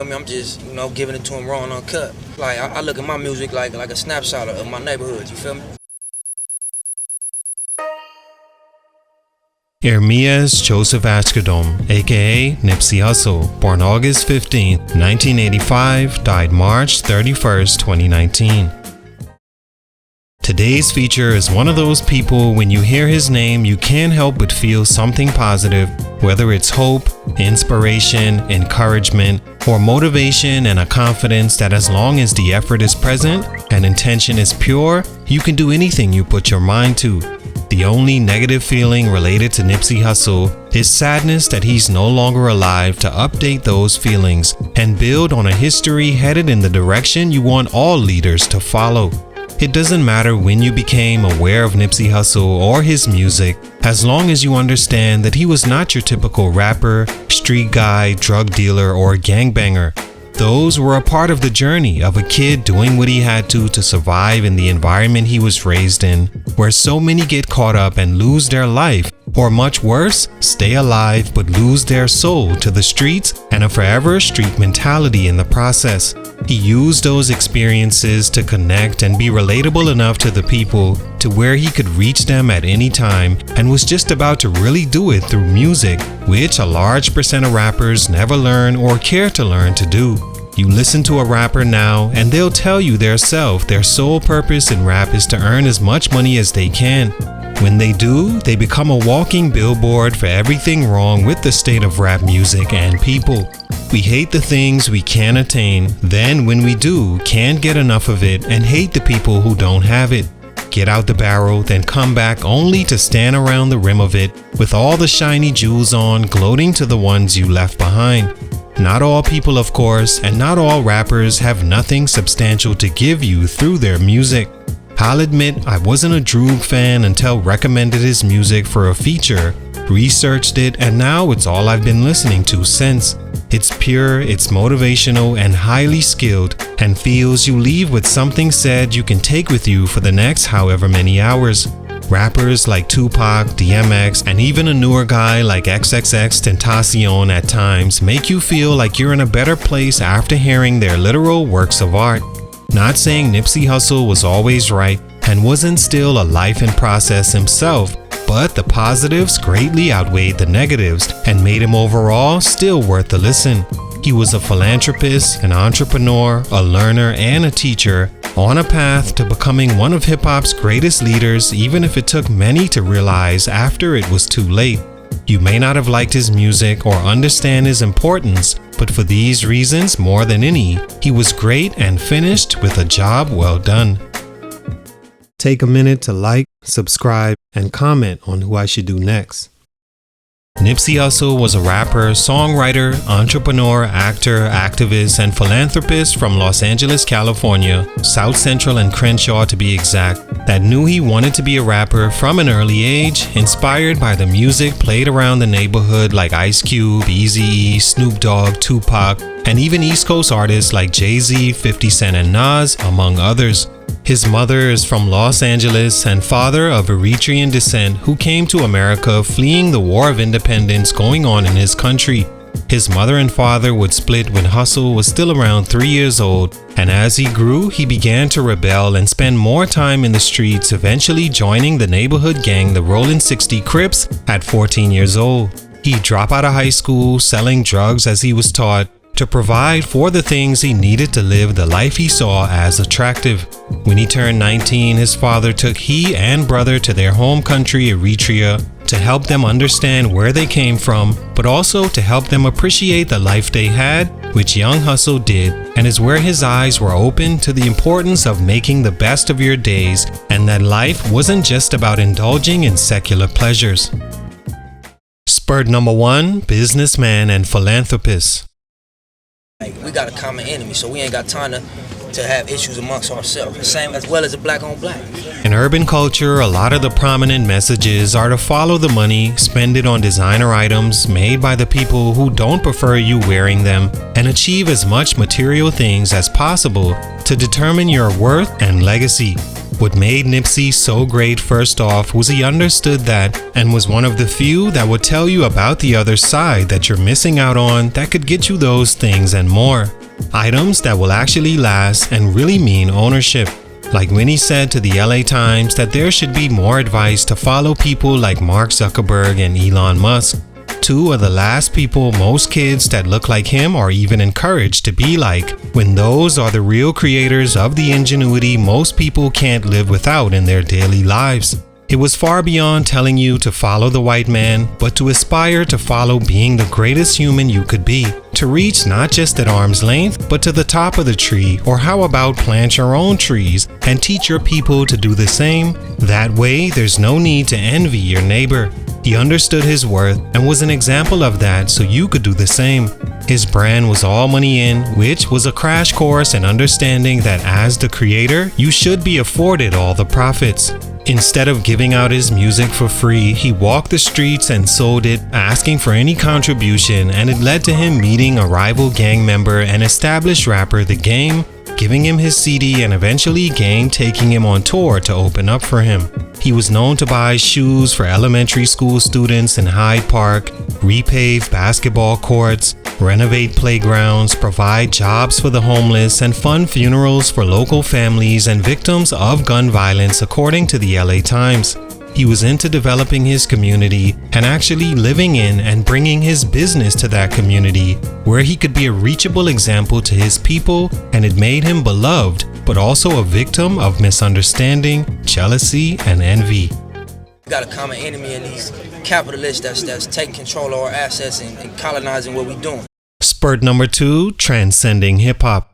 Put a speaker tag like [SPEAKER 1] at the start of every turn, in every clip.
[SPEAKER 1] I mean, I'm just, giving it to him raw and uncut. Like, I look at my music like a snapshot of my neighborhood, you feel me?
[SPEAKER 2] Ermias Joseph Ashkadom, aka Nipsey Hussle, born August 15, 1985, died March 31, 2019. Today's feature is one of those people when you hear his name you can't help but feel something positive, whether it's hope, inspiration, encouragement, or motivation and a confidence that as long as the effort is present and intention is pure, you can do anything you put your mind to. The only negative feeling related to Nipsey Hussle is sadness that he's no longer alive to update those feelings and build on a history headed in the direction you want all leaders to follow. It doesn't matter when you became aware of Nipsey Hussle or his music, as long as you understand that he was not your typical rapper, street guy, drug dealer, or gangbanger. Those were a part of the journey of a kid doing what he had to survive in the environment he was raised in, where so many get caught up and lose their life, or much worse, stay alive but lose their soul to the streets and a forever street mentality in the process. He used those experiences to connect and be relatable enough to the people to where he could reach them at any time, and was just about to really do it through music, which a large percent of rappers never learn or care to learn to do. You listen to a rapper now and they'll tell you their sole purpose in rap is to earn as much money as they can. When they do, they become a walking billboard for everything wrong with the state of rap music and people. We hate the things we can't attain, then when we do, can't get enough of it and hate the people who don't have it. Get out the barrel, then come back only to stand around the rim of it with all the shiny jewels on, gloating to the ones you left behind. Not all people, of course, and not all rappers have nothing substantial to give you through their music. I'll admit I wasn't a Droog fan until recommended his music for a feature, researched it, and now it's all I've been listening to since. It's pure, it's motivational and highly skilled, and feels you leave with something said you can take with you for the next however many hours. Rappers like Tupac, DMX, and even a newer guy like XXXTentacion at times make you feel like you're in a better place after hearing their literal works of art. Not saying Nipsey Hussle was always right and wasn't still a life in process himself, but the positives greatly outweighed the negatives and made him overall still worth the listen. He was a philanthropist, an entrepreneur, a learner, and a teacher, on a path to becoming one of hip-hop's greatest leaders, even if it took many to realize after it was too late. You may not have liked his music or understand his importance, but for these reasons more than any, he was great and finished with a job well done. Take a minute to like, subscribe, and comment on who I should do next. Nipsey Hussle was a rapper, songwriter, entrepreneur, actor, activist, and philanthropist from Los Angeles, California, South Central and Crenshaw to be exact, that knew he wanted to be a rapper from an early age, inspired by the music played around the neighborhood like Ice Cube, Eazy-E, Snoop Dogg, Tupac, and even East Coast artists like Jay-Z, 50 Cent, and Nas, among others. His mother is from Los Angeles and father of Eritrean descent who came to America fleeing the War of Independence going on in his country. His mother and father would split when Hussle was still around 3 years old, and as he grew, he began to rebel and spend more time in the streets, eventually joining the neighborhood gang the Rollin' 60 Crips at 14 years old. He'd drop out of high school, selling drugs as he was taught, to provide for the things he needed to live the life he saw as attractive. When he turned 19, his father took he and brother to their home country, Eritrea, to help them understand where they came from, but also to help them appreciate the life they had, which young Hussle did, and is where his eyes were open to the importance of making the best of your days, and that life wasn't just about indulging in secular pleasures. Spurt number 1, businessman and philanthropist.
[SPEAKER 1] We got a common enemy, so we ain't got time to have issues amongst ourselves, the same as well as a black on black.
[SPEAKER 2] In urban culture, a lot of the prominent messages are to follow the money, spend it on designer items made by the people who don't prefer you wearing them, and achieve as much material things as possible to determine your worth and legacy. What made Nipsey so great first off was he understood that and was one of the few that would tell you about the other side that you're missing out on that could get you those things and more. Items that will actually last and really mean ownership. Like when he said to the LA Times that there should be more advice to follow people like Mark Zuckerberg and Elon Musk. Two of the last people most kids that look like him are even encouraged to be like, when those are the real creators of the ingenuity most people can't live without in their daily lives. It was far beyond telling you to follow the white man, but to aspire to follow being the greatest human you could be, to reach not just at arm's length, but to the top of the tree, or how about plant your own trees and teach your people to do the same? That way, there's no need to envy your neighbor. He understood his worth and was an example of that so you could do the same. His brand was all money in, which was a crash course in understanding that as the creator, you should be afforded all the profits. Instead of giving out his music for free, he walked the streets and sold it, asking for any contribution, and it led to him meeting a rival gang member and established rapper The Game, giving him his CD, and eventually Game taking him on tour to open up for him. He was known to buy shoes for elementary school students in Hyde Park, repave basketball courts, renovate playgrounds, provide jobs for the homeless, and fund funerals for local families and victims of gun violence, according to the LA Times. He was into developing his community and actually living in and bringing his business to that community, where he could be a reachable example to his people, and it made him beloved, but also a victim of misunderstanding, jealousy, and envy.
[SPEAKER 1] We got a common enemy in these capitalists that's taking control of our assets and colonizing what we're doing.
[SPEAKER 2] Spurt number 2, transcending hip-hop.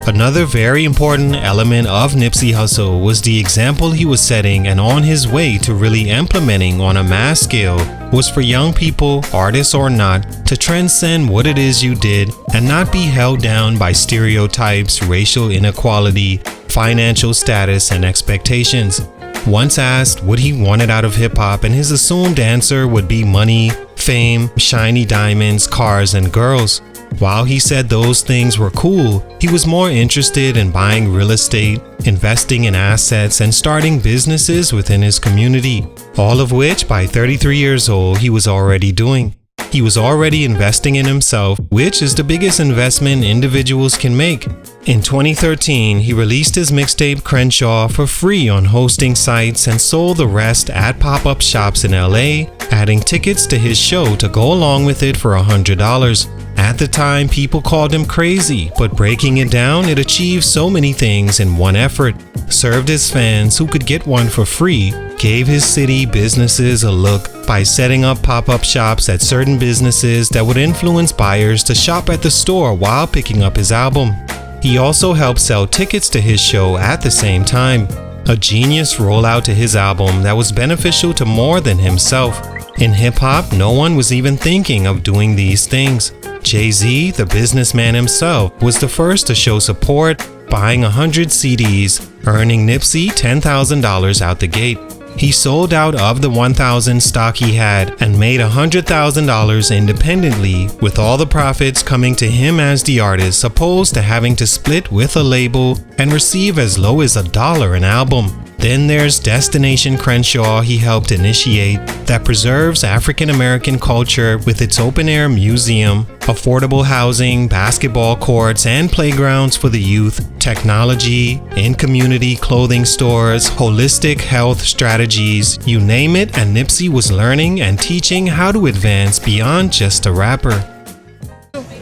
[SPEAKER 2] Another very important element of Nipsey Hussle was the example he was setting and on his way to really implementing on a mass scale was for young people, artists or not, to transcend what it is you did and not be held down by stereotypes, racial inequality, financial status, and expectations. Once asked what he wanted out of hip-hop, and his assumed answer would be money, fame, shiny diamonds, cars, and girls. While he said those things were cool, he was more interested in buying real estate, investing in assets, and starting businesses within his community, all of which by 33 years old he was already doing. He was already investing in himself, which is the biggest investment individuals can make. In 2013, he released his mixtape Crenshaw for free on hosting sites and sold the rest at pop-up shops in LA, adding tickets to his show to go along with it for $100. At the time, people called him crazy, but breaking it down, it achieved so many things in one effort. Served his fans who could get one for free, gave his city businesses a look by setting up pop-up shops at certain businesses that would influence buyers to shop at the store while picking up his album. He also helped sell tickets to his show at the same time. A genius rollout to his album that was beneficial to more than himself. In hip-hop, no one was even thinking of doing these things. Jay-Z, the businessman himself, was the first to show support, buying 100 CDs, earning Nipsey $10,000 out the gate. He sold out of the 1,000 stock he had and made $100,000 independently, with all the profits coming to him as the artist, opposed to having to split with a label and receive as low as $1 an album. Then there's Destination Crenshaw he helped initiate that preserves African American culture with its open-air museum, affordable housing, basketball courts and playgrounds for the youth, technology, in-community clothing stores, holistic health strategies, you name it, and Nipsey was learning and teaching how to advance beyond just a rapper.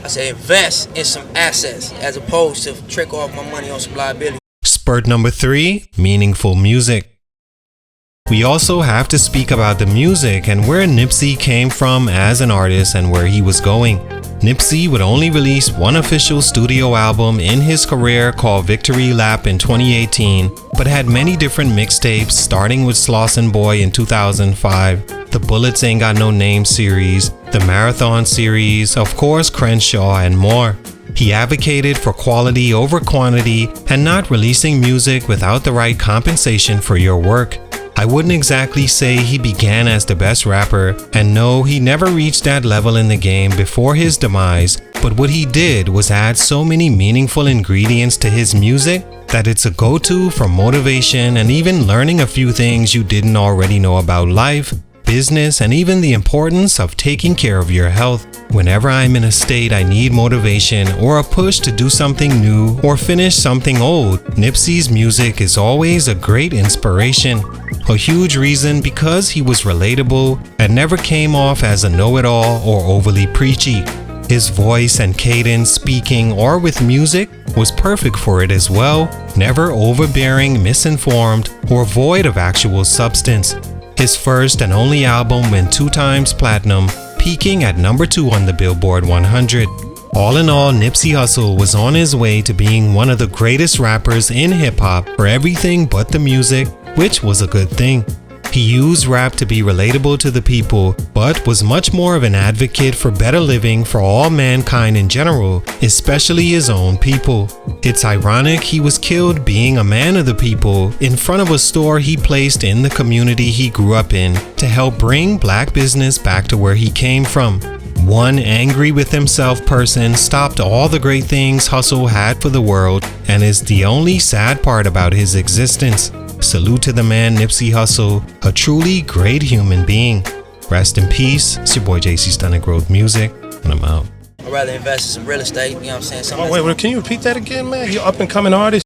[SPEAKER 1] I say invest in some assets as opposed to trick off my money on some liability.
[SPEAKER 2] Spurt number 3, meaningful music. We also have to speak about the music and where Nipsey came from as an artist and where he was going. Nipsey would only release one official studio album in his career called Victory Lap in 2018, but had many different mixtapes starting with Slauson Boy in 2005, the Bullets Ain't Got No Name series, the Marathon series, of course Crenshaw, and more. He advocated for quality over quantity and not releasing music without the right compensation for your work. I wouldn't exactly say he began as the best rapper, and no, he never reached that level in the game before his demise, but what he did was add so many meaningful ingredients to his music that it's a go-to for motivation and even learning a few things you didn't already know about life, business, and even the importance of taking care of your health. Whenever I'm in a state I need motivation or a push to do something new or finish something old, Nipsey's music is always a great inspiration. A huge reason because he was relatable and never came off as a know-it-all or overly preachy. His voice and cadence speaking or with music was perfect for it as well, never overbearing, misinformed, or void of actual substance. His first and only album went 2 times platinum, peaking at number 2 on the Billboard 100. All in all, Nipsey Hussle was on his way to being one of the greatest rappers in hip-hop for everything but the music, which was a good thing. He used rap to be relatable to the people, but was much more of an advocate for better living for all mankind in general, especially his own people. It's ironic he was killed being a man of the people in front of a store he placed in the community he grew up in to help bring black business back to where he came from. One angry with himself person stopped all the great things Hussle had for the world and is the only sad part about his existence. Salute to the man Nipsey Hussle, a truly great human being. Rest in peace. It's your boy JC Stunted Growth Music, and I'm out.
[SPEAKER 1] I'd rather invest in some real estate, you know what I'm saying?
[SPEAKER 3] Wait, can you repeat that again, man? You're up and coming artist.